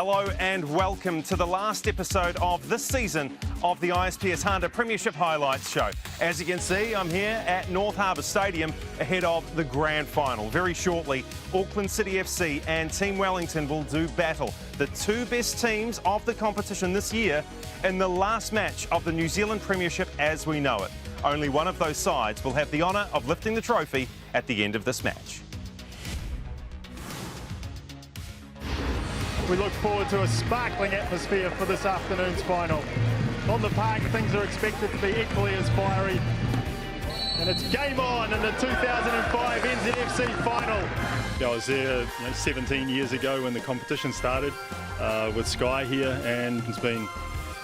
Hello and welcome to the last episode of this season of the ISPS Handa Premiership Highlights Show. As you can see, I'm here at North Harbour Stadium ahead of the grand final. Very shortly, Auckland City FC and Team Wellington will do battle. The two best teams of the competition this year in the last match of the New Zealand Premiership as we know it. Only one of those sides will have the honour of lifting the trophy at the end of this match. We look forward to a sparkling atmosphere for this afternoon's final. On the park, things are expected to be equally as fiery. And it's game on in the 2005 NZFC final. Yeah, I was there 17 years ago when the competition started with Sky here, and it's been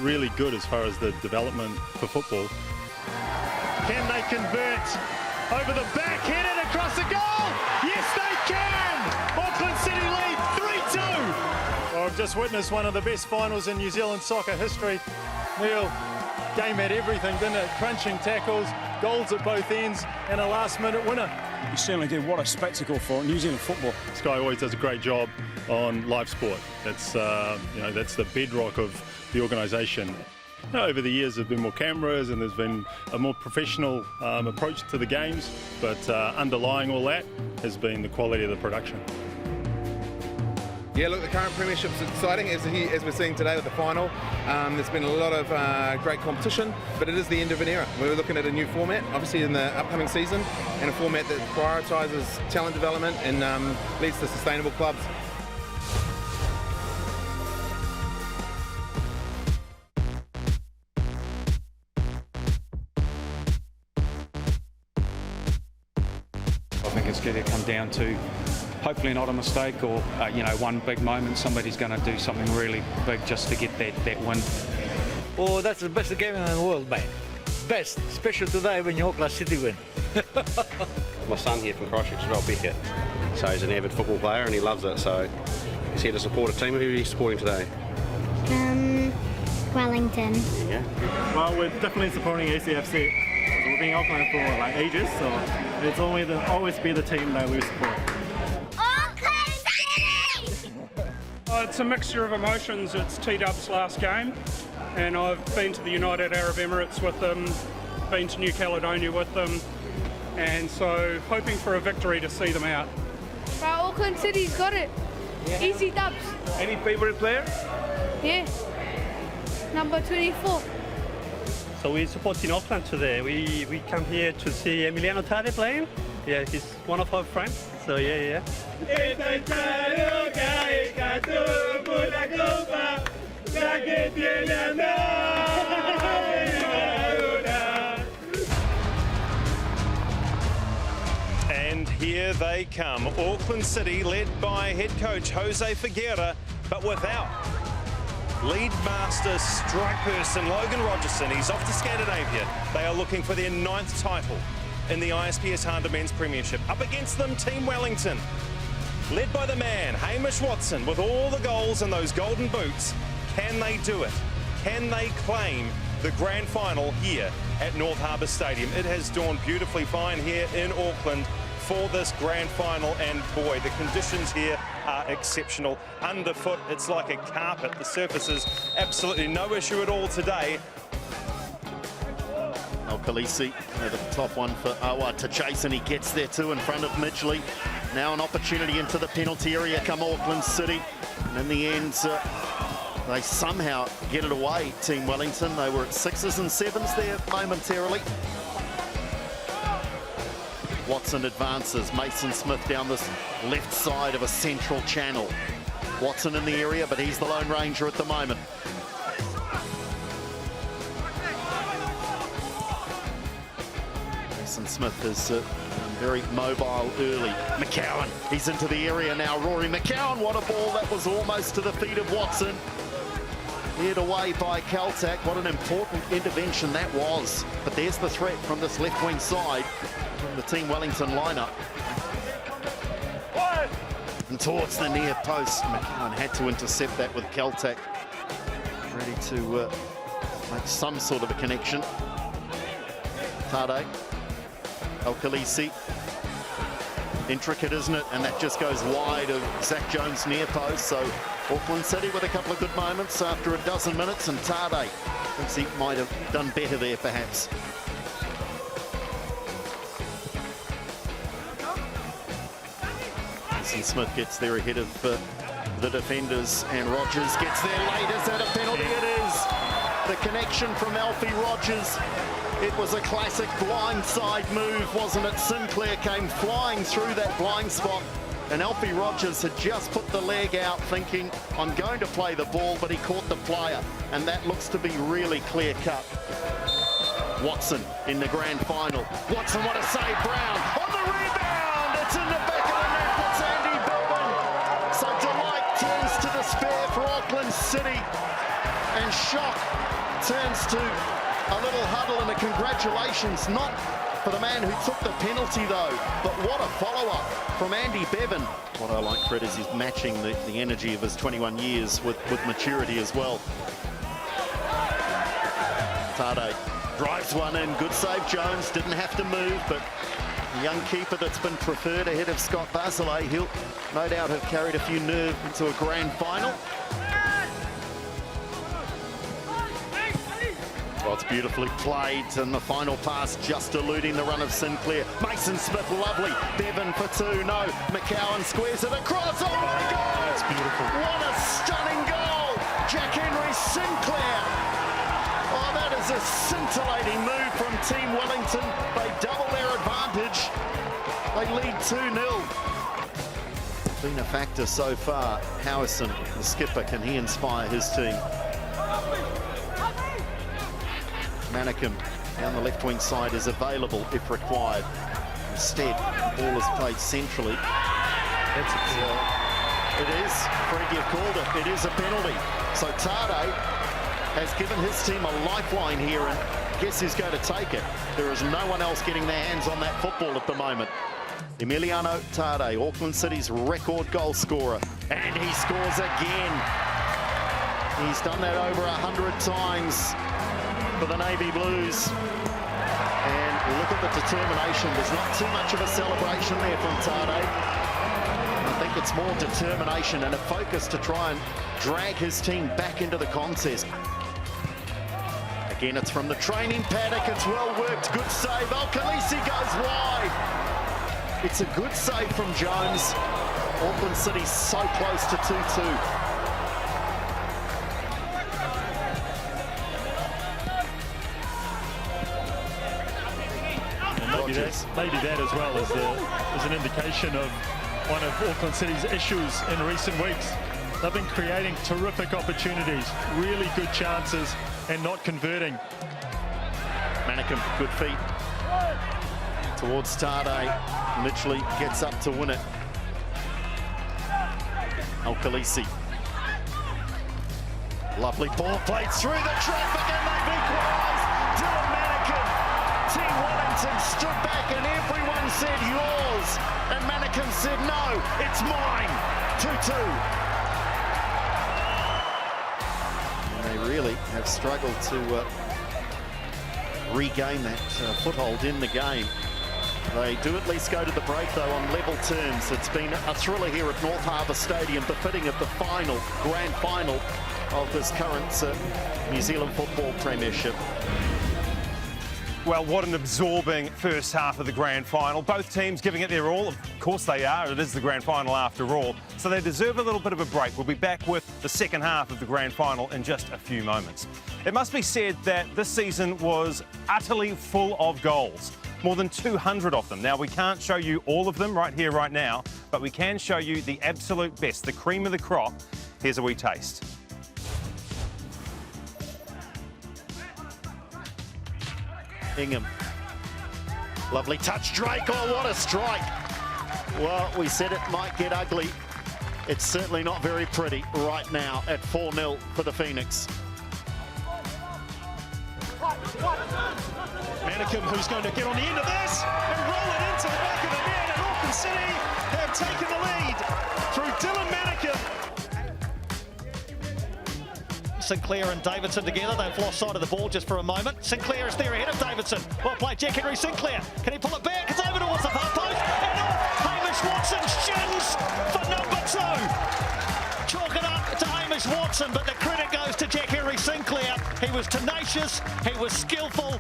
really good as far as the development for football. Can they convert over the back, hit it across the goal? Yes, they can! Auckland City lead 3-2. I've just witnessed one of the best finals in New Zealand soccer history. Neil, game had everything, didn't it? Crunching tackles, goals at both ends, and a last-minute winner. You certainly did. What a spectacle for New Zealand football. Sky always does a great job on live sport. That's that's the bedrock of the organisation. Over the years, there's been more cameras and there's been a more professional approach to the games, but underlying all that has been the quality of the production. Yeah, look, the current Premiership's exciting, as we're seeing today with the final. There's been a lot of great competition, but it is the end of an era. We're looking at a new format, obviously in the upcoming season, and a format that prioritises talent development and leads to sustainable clubs. I think it's going to come down to hopefully not a mistake or one big moment. Somebody's going to do something really big just to get that win. Oh, that's the best game in the world, mate. Best, especially today when your Auckland City win. My son here from Christchurch as well, Beckett. So he's an avid football player and he loves it. So he's here to support a team. Who are you supporting today? Wellington. Yeah. Well, we're definitely supporting ACFC. We've been in Auckland for ages, so it's always be the team that we support. It's a mixture of emotions. It's T-Dub's last game, and I've been to the United Arab Emirates with them, been to New Caledonia with them, and so hoping for a victory to see them out. Auckland City's got it. Yeah. Easy dubs. Any favourite player? Yeah. Number 24. So we're supporting Auckland today. We come here to see Emiliano Tade playing. Yeah, he's one of our friends. So yeah. And here they come. Auckland City led by head coach Jose Figueira, but without lead master strike person Logan Rogerson. He's off to Scandinavia. They are looking for their 9th title in the ISPS Handa Men's Premiership. Up against them, Team Wellington, led by the man, Hamish Watson, with all the goals and those golden boots. Can they do it? Can they claim the grand final here at North Harbour Stadium? It has dawned beautifully fine here in Auckland for this grand final, and boy, the conditions here are exceptional. Underfoot, it's like a carpet. The surface is absolutely no issue at all today. Khaleesi, the top one for Awa to chase, and he gets there too in front of Midgley. Now an opportunity into the penalty area come Auckland City, and in the end they somehow get it away, Team Wellington. They were at 6s and 7s there momentarily. Watson advances, Mason Smith down this left side of a central channel. Watson in the area, but he's the lone ranger at the moment. Mason Smith is very mobile early. McCowan, he's into the area now. Rory McCowan, what a ball. That was almost to the feet of Watson. Headed away by Caltac. What an important intervention that was. But there's the threat from this left wing side from the Team Wellington lineup. And towards the near post, McCowan had to intercept that with Caltac. Ready to make some sort of a connection. Tade. Khaleesi intricate, isn't it? And that just goes wide of Zach Jones' near post. So Auckland City with a couple of good moments after a dozen minutes, and Tade thinks he might have done better there, perhaps. Smith gets there ahead of the defenders, and Rogers gets there late. Is that a penalty? It is. The connection from Alfie Rogers. It was a classic blindside move, wasn't it? Sinclair came flying through that blind spot, and Alfie Rogers had just put the leg out thinking, I'm going to play the ball, but he caught the player, and that looks to be really clear cut. Watson in the grand final. Watson, what a save. Brown on the rebound. It's in the back of the net. It's Andy Bevan. So delight turns to despair for Auckland City, and shock turns to a little huddle and a congratulations, not for the man who took the penalty though, but what a follow-up from Andy Bevan. What I like, Fred, is he's matching the energy of his 21 years with maturity as well. Tade drives one in, good save. Jones didn't have to move, but the young keeper that's been preferred ahead of Scott Basilay, he'll no doubt have carried a few nerves into a grand final. Well, it's beautifully played, and the final pass just eluding the run of Sinclair. Mason Smith, lovely. Bevan for two, no. McCowan squares it across. Oh my God! That's beautiful. What a stunning goal! Jack Henry Sinclair. Oh, that is a scintillating move from Team Wellington. They double their advantage. They lead 2-0. Been a factor so far. Howison, the skipper, can he inspire his team? Manicum down the left wing side is available if required. Instead, the ball is played centrally. It is. Freddie have called it. It is a penalty. So Tade has given his team a lifeline here, and guess who's going to take it? There is no one else getting their hands on that football at the moment. Emiliano Tade, Auckland City's record goal scorer, and he scores again. He's done that over 100 times for the Navy Blues. And look at the determination. There's not too much of a celebration there from Tade. I think it's more determination and a focus to try and drag his team back into the contest. Again, it's from the training paddock. It's well worked. Good save. Khaleesi goes wide. It's a good save from Jones. Auckland City so close to 2-2. Maybe that as well is an indication of one of Auckland City's issues in recent weeks. They've been creating terrific opportunities, really good chances, and not converting. Manicum, good feet towards Tade. Literally gets up to win it. Khaleesi. Lovely ball played through the traffic, and they've equalised. Dylan Manicum. Team Wellington stood back and everyone said yours, and Manicum said no, it's mine. 2-2. And they really have struggled to regain that foothold in the game. They do at least go to the break though on level terms. It's been a thriller here at North Harbour Stadium, befitting of the grand final of this current New Zealand Football Premiership. Well, what an absorbing first half of the grand final. Both teams giving it their all. Of course they are. It is the grand final after all. So they deserve a little bit of a break. We'll be back with the second half of the grand final in just a few moments. It must be said that this season was utterly full of goals. More than 200 of them. Now, we can't show you all of them right here, right now, but we can show you the absolute best, the cream of the crop. Here's a wee taste. Ingham. Lovely touch, Drake. Oh, what a strike. Well, we said it might get ugly. It's certainly not very pretty right now at 4-0 for the Phoenix. Manicum, who's going to get on the end of this and roll it into the back of the net, and Auckland City have taken the lead through Dylan Manicum. Sinclair and Davidson together. They've lost sight of the ball just for a moment. Sinclair is there ahead of Davidson. Well played, Jack Henry Sinclair. Can he pull it back? It's over towards the far post and off. Hamish Hamish Watson, but the credit goes to Jack Henry Sinclair. He was tenacious, he was skillful.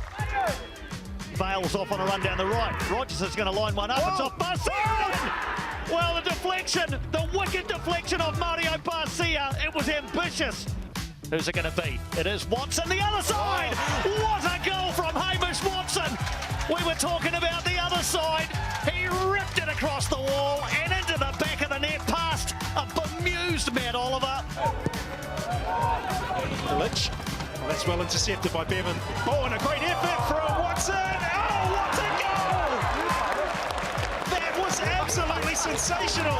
Vale's off on a run down the right. Rogers is going to line one up. It's off Barcia. Well, the deflection, the wicked deflection of Mario Barcia. It was ambitious. Who's it going to be? It is Watson, the other side. What a goal from Hamish Watson. We were talking about the other side. He ripped it across the wall and into the back of the net past a bemused Matt Oliver. Lich. Well, that's well intercepted by Bevan. Oh, and a great effort from Watson. Oh, what a goal! That was absolutely sensational.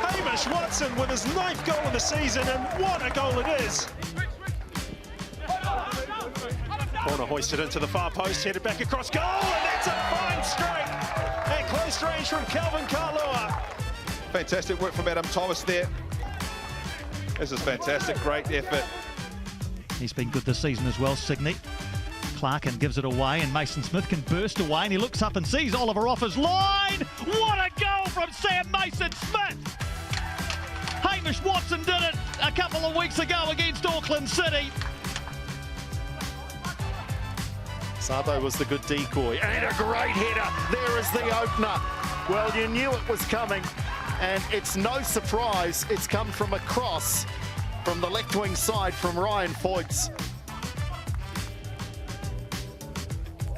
Hamish Watson with his 9th goal of the season, and what a goal it is. Corner hoisted into the far post, headed back across goal, and that's a fine strike at close range from Kelvin Kalua. Fantastic work from Adam Thomas there. This is fantastic, great effort. He's been good this season as well, Signey. Clarkin gives it away, and Mason Smith can burst away, and he looks up and sees Oliver off his line. What a goal from Sam Mason Smith! Hamish Watson did it a couple of weeks ago against Auckland City. Sabo was the good decoy, and a great header. There is the opener. Well, you knew it was coming, and it's no surprise it's come from a cross from the left wing side from Ryan Foyts.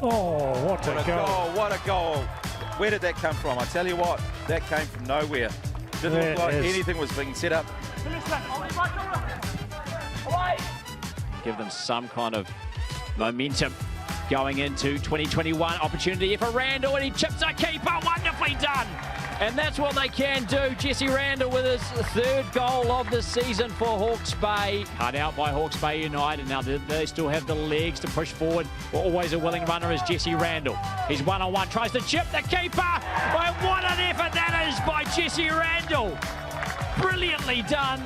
Oh, what a goal. What a goal. Where did that come from? I tell you what, that came from nowhere. Didn't look like anything was being set up. Give them some kind of momentum going into 2021. Opportunity for Randall, and he chips a keeper. Wonderfully done. And that's what they can do. Jesse Randall with his 3rd goal of the season for Hawke's Bay. Cut out by Hawke's Bay United. Now they still have the legs to push forward. Always a willing runner is Jesse Randall. He's one-on-one, tries to chip the keeper. Well, what an effort that is by Jesse Randall. Brilliantly done.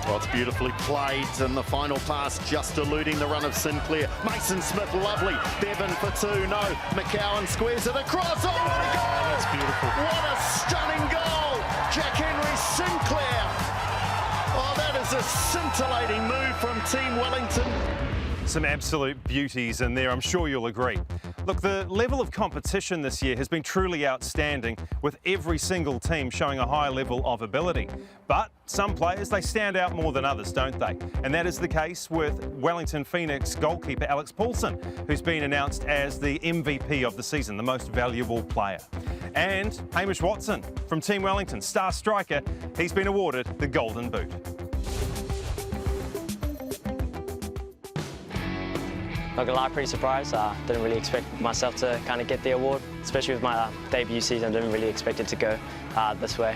Well, it's beautifully played, and the final pass just eluding the run of Sinclair. Mason Smith, lovely. Bevan for 2, no. McCowan squares it across. Oh, what a goal! That's beautiful. What a stunning goal! Jack Henry Sinclair. Oh, that is a scintillating move from Team Wellington. Some absolute beauties in there, I'm sure you'll agree. Look, the level of competition this year has been truly outstanding, with every single team showing a high level of ability. But some players, they stand out more than others, don't they? And that is the case with Wellington Phoenix goalkeeper Alex Paulson, who's been announced as the MVP of the season, the most valuable player. And Hamish Watson from Team Wellington, star striker, he's been awarded the Golden Boot. Not gonna lie, pretty surprised. Didn't really expect myself to kind of get the award, especially with my debut season. Didn't really expect it to go this way.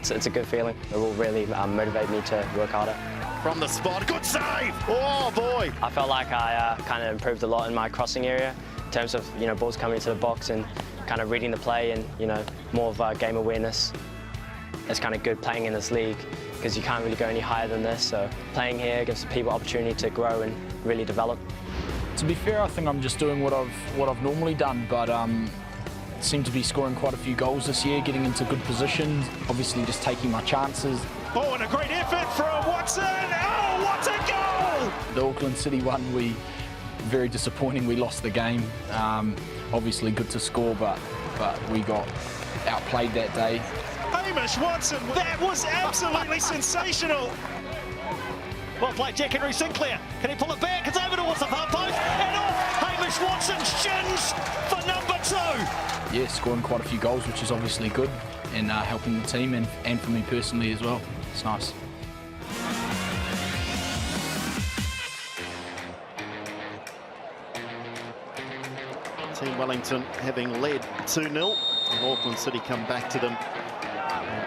It's a good feeling. It will really motivate me to work harder. From the spot, good save! Oh boy! I felt like I kind of improved a lot in my crossing area in terms of balls coming into the box and kind of reading the play and more of game awareness. It's kind of good playing in this league because you can't really go any higher than this. So playing here gives people opportunity to grow and really develop. To be fair, I think I'm just doing what I've normally done, but seem to be scoring quite a few goals this year, getting into good positions, obviously just taking my chances. Oh, and a great effort from Watson. Oh, what a goal! The Auckland City one, very disappointing. We lost the game. Obviously good to score, but we got outplayed that day. Hamish Watson, that was absolutely sensational. Well played, Jack Henry Sinclair. Can he pull it back? It's over towards the far post and off. Hamish Watson shins for number 2. Yeah, scoring quite a few goals, which is obviously good, and helping the team and for me personally as well. It's nice. Team Wellington having led 2-0, and Auckland City come back to them.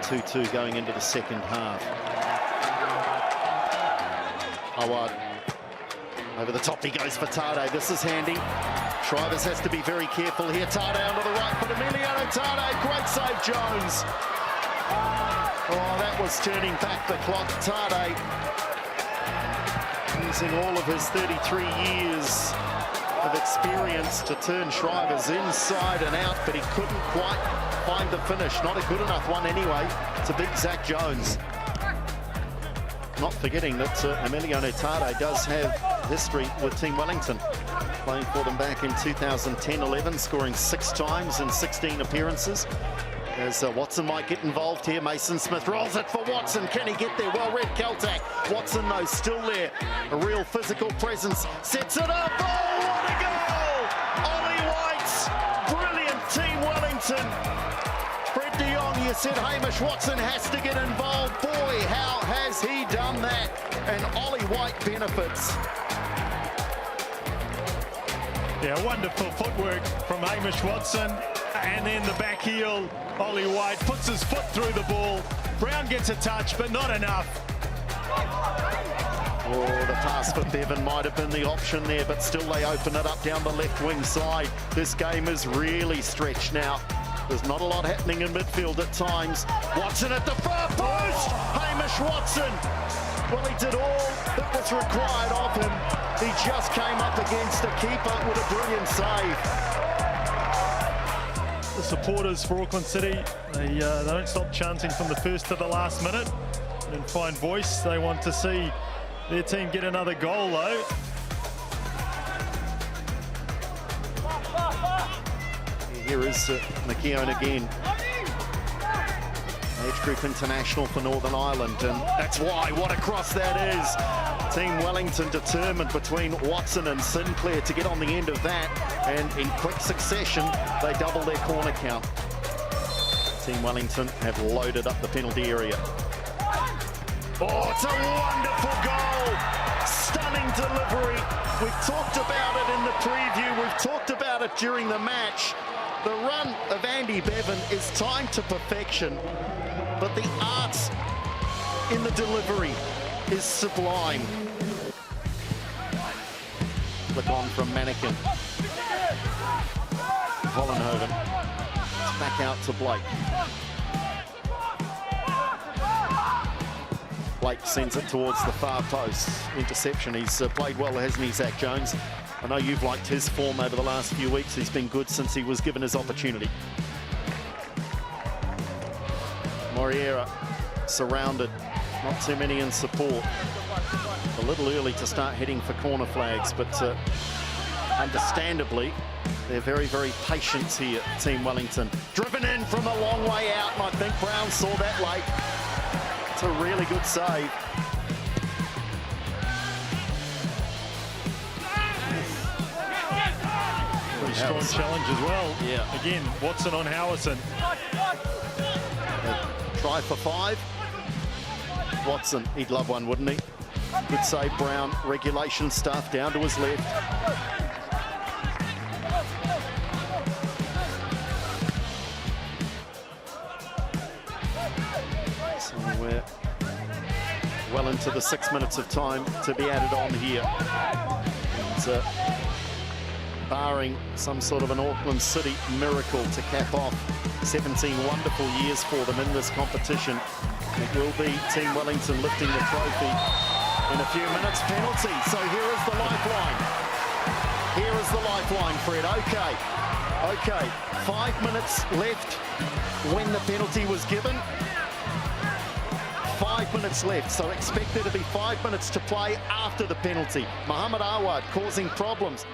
2-2 going into the second half. Awad over the top, he goes for Tade. This is handy. Shrivers has to be very careful here. Tade onto the right, but Emiliano Tade, great save, Jones. Oh, that was turning back the clock. Tade using all of his 33 years of experience to turn Shrivers inside and out, but he couldn't quite find the finish. Not a good enough one anyway. It's a big Zach Jones. not forgetting that Emiliano Tade does have history with Team Wellington, playing for them back in 2010-11, scoring 6 times in 16 appearances. As Watson might get involved here. Mason Smith rolls it for Watson. Can he get there? Well read, Caltac. Watson, though, still there. A real physical presence. Sets it up. Oh, what a goal! Ollie White's brilliant. Team Wellington. Fred de Jong, you said Hamish Watson has to get involved. Boy, how has he done that? And Ollie White benefits. Yeah, wonderful footwork from Hamish Watson. And then the back heel, Ollie White puts his foot through the ball. Brown gets a touch, but not enough. Oh, the pass for Bevan might have been the option there, but still they open it up down the left wing side. This game is really stretched now. There's not a lot happening in midfield at times. Watson at the far post! Hamish Watson! Well, he did all that was required of him. He just came up against the keeper with a brilliant save. The supporters for Auckland City, they don't stop chanting from the first to the last minute. In fine voice, they want to see their team get another goal, though. Here is McKeown again. Age group international for Northern Ireland, and that's why, what a cross that is. Team Wellington determined between Watson and Sinclair to get on the end of that, and in quick succession, they double their corner count. Team Wellington have loaded up the penalty area. Oh, it's a wonderful goal! Stunning delivery. We've talked about it in the preview, we've talked about it during the match. The run of Andy Bevan is timed to perfection, but the art in the delivery is sublime. Flick on from Mannequin. Vollenhoven. It's back out to Blake. Blake sends it towards the far post. Interception. He's played well, hasn't he, Zach Jones? I know you've liked his form over the last few weeks. He's been good since he was given his opportunity. Moriera surrounded, not too many in support. A little early to start heading for corner flags, but understandably, they're very, very patient here, Team Wellington. Driven in from a long way out, and I think Brown saw that late. It's a really good save. Very strong challenge as well. Yeah. Again, Watson on Howison. Try for 5. Watson, he'd love one, wouldn't he? Good save, Brown. Regulation stuff down to his left. So we're well into the 6 minutes of time to be added on here. And, barring some sort of an Auckland City miracle to cap off 17 wonderful years for them in this competition, it will be Team Wellington lifting the trophy in a few minutes. Penalty. So here is the lifeline. Here is the lifeline, Fred. Okay. 5 minutes left when the penalty was given. 5 minutes left, so expect there to be 5 minutes to play after the penalty. Mohamed Awad causing problems.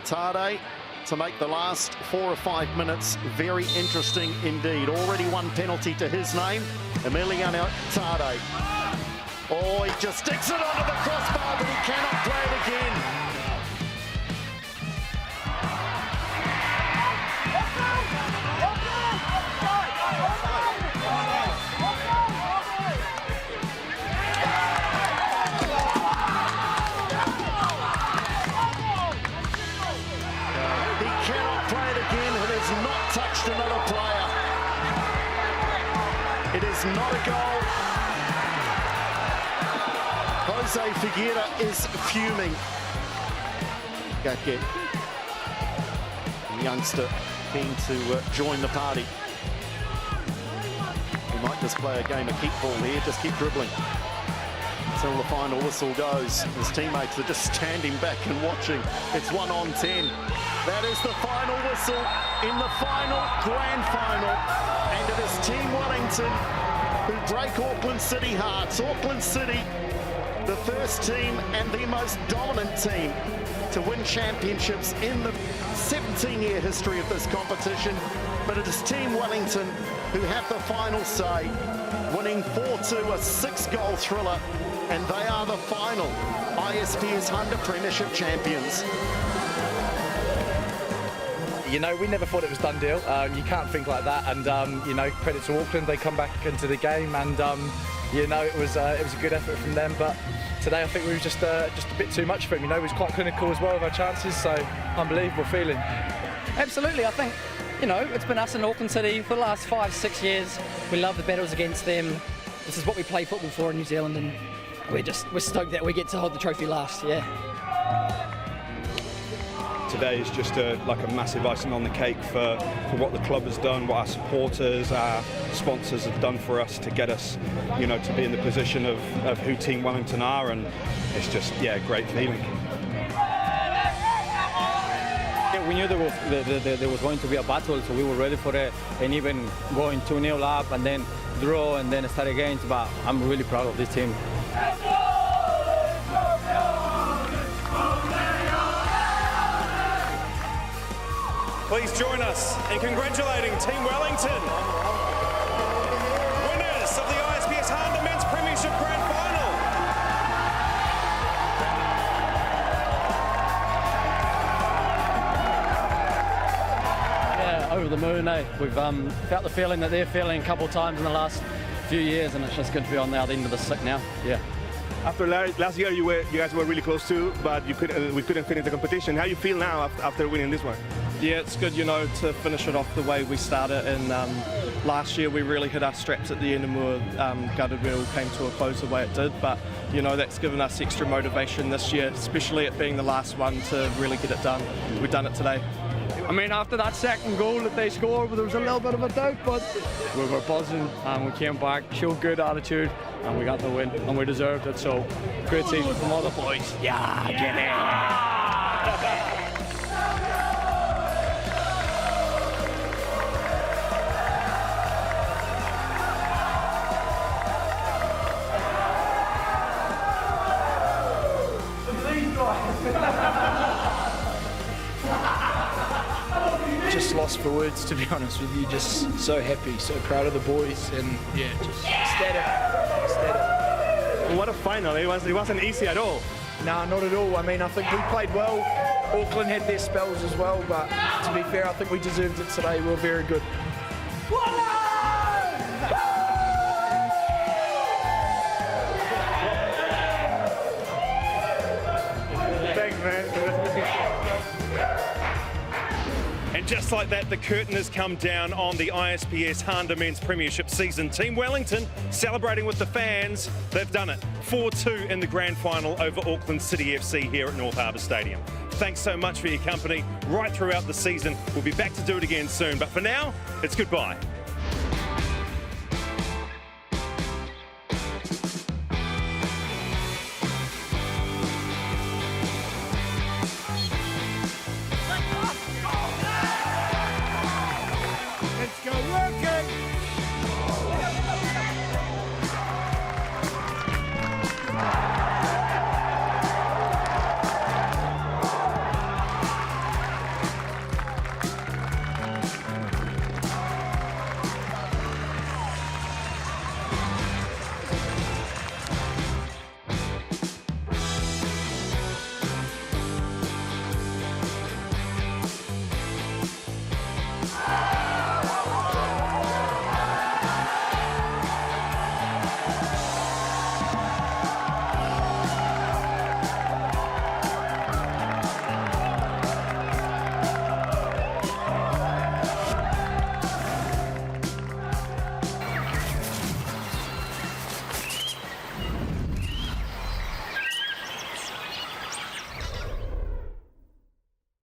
Tade to make the last 4 or 5 minutes very interesting indeed. Already one penalty to his name, Emiliano Tade. Oh, he just sticks it onto the crossbar, but he cannot play it again. Another player. It is not a goal. Jose Figueira is fuming. Gatke, the youngster, keen to join the party. He might just play a game of keep ball here, just keep dribbling until the final whistle goes. His teammates are just standing back and watching. It's 1 on 10. That is the final whistle in the final grand final. And it is Team Wellington who break Auckland City hearts. Auckland City the first team and the most dominant team to win championships in the 17-year history of this competition. But it is Team Wellington who have the final say, winning 4-2, a 6-goal thriller, and they are the final ISPS Handa Premiership champions. You know, we never thought it was done deal. You can't think like that. And you know, credit to Auckland, they come back into the game, and you know, it was a good effort from them. But today, I think we were just a bit too much for him. You know, he was quite clinical as well with our chances. So unbelievable feeling. Absolutely, I think, you know, it's been us in Auckland City for the last 5-6 years. We love the battles against them. This is what we play football for in New Zealand, and we're stoked that we get to hold the trophy last. Yeah. Today is just like a massive icing on the cake for what the club has done, what our supporters, our sponsors have done for us to get us, you know, to be in the position of who Team Wellington are, and it's just, yeah, a great feeling. Yeah, we knew there was going to be a battle, so we were ready for it, and even going 2-0 up and then draw and then start again. But I'm really proud of this team. Please join us in congratulating Team Wellington, winners of the ISPS Handa Men's Premiership Grand Final. Yeah, over the moon, eh? We've felt the feeling that they're feeling a couple of times in the last few years, and it's just good to be on the other end of the stick now. Yeah. After last year, you guys were really close too, but we couldn't finish the competition. How you feel now after winning this one? Yeah, it's good, you know, to finish it off the way we started. And last year we really hit our straps at the end, and we were gutted when it all came to a close the way it did. But you know, that's given us extra motivation this year, especially it being the last one, to really get it done. We've done it today. I mean, after that second goal that they scored, there was a little bit of a doubt, but we were buzzing and we came back, showed good attitude, and we got the win, and we deserved it. So, great season from all the boys. Yeah, get in. Just lost for words, to be honest with you. Just so happy, so proud of the boys, and yeah, just ecstatic. What a final! It wasn't easy at all. No, not at all. I mean, I think we played well. Auckland had their spells as well, but to be fair, I think we deserved it today. We were very good. Thanks, man. And just like that, the curtain has come down on the ISPS Handa Men's Premiership season. Team Wellington celebrating with the fans. They've done it. 4-2 in the grand final over Auckland City FC here at North Harbour Stadium. Thanks so much for your company right throughout the season. We'll be back to do it again soon. But for now, it's goodbye.